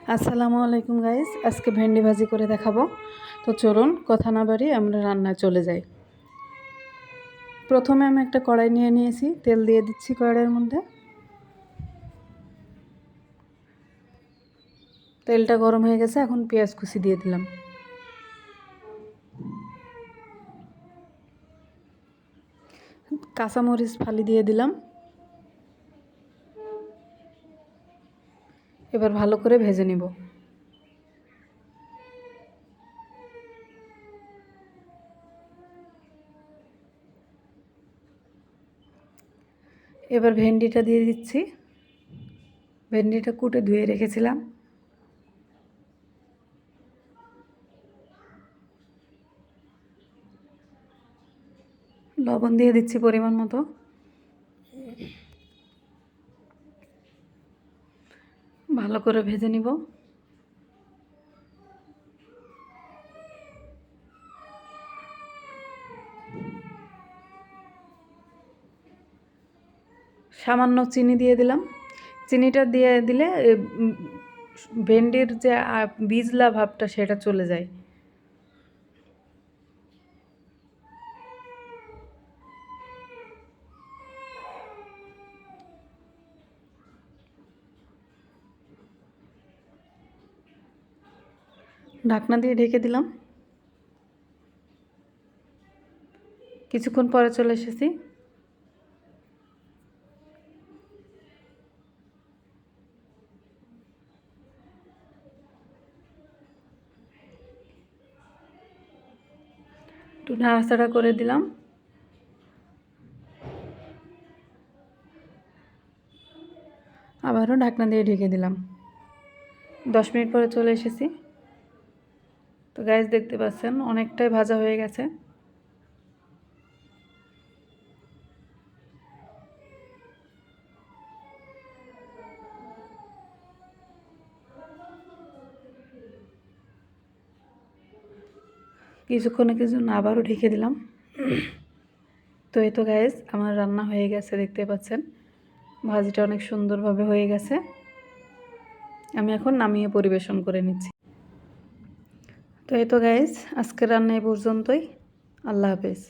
আসসালামু আলাইকুম গাইস, আজকে ভেন্ডি ভাজি করে দেখাবো। তো চলুন কথা না বাড়িয়ে আমরা রান্নায় চলে যাই। প্রথমে আমি একটা কড়াই নিয়ে নিয়েছি, তেল দিয়ে দিচ্ছি কড়াইয়ের মধ্যে। তেলটা গরম হয়ে গেছে, এখন পেঁয়াজ কুচি দিয়ে দিলাম। কাঁচামরিচ ফালি দিয়ে দিলাম। এবার ভালো করে ভেজে নিব। এবার ভেন্ডিটা দিয়ে দিচ্ছি। ভেন্ডিটা কুটে ধুয়ে রেখেছিলাম। লবণ দিয়ে দিচ্ছি পরিমাণ মতো। ভালো করে ভেজে নিব। সামান্য চিনি দিয়ে দিলাম। চিনিটা দিয়ে দিলে ভেন্ডির যে বীজলা ভাবটা সেটা চলে যায়। ঢাকনা দিয়ে ঢেকে দিলাম। কিছুক্ষণ পরে চলে এসেছি। একটু নাড়াচাড়া করে দিলাম। আবারও ঢাকনা দিয়ে ঢেকে দিলাম। 10 মিনিট পরে চলে এসেছি। তো গ্যাস দেখতে পাচ্ছেন অনেকটাই ভাজা হয়ে গেছে। কিছুক্ষণের জন্য আবারও ঢেকে দিলাম। তো এই তো গ্যাস আমার রান্না হয়ে গেছে, দেখতে পাচ্ছেন ভাজিটা অনেক সুন্দরভাবে হয়ে গেছে। আমি এখন নামিয়ে পরিবেশন করে নিচ্ছি। তো এই তো গ্যাস আজকের রান্না এই পর্যন্তই। আল্লাহ হাফেজ।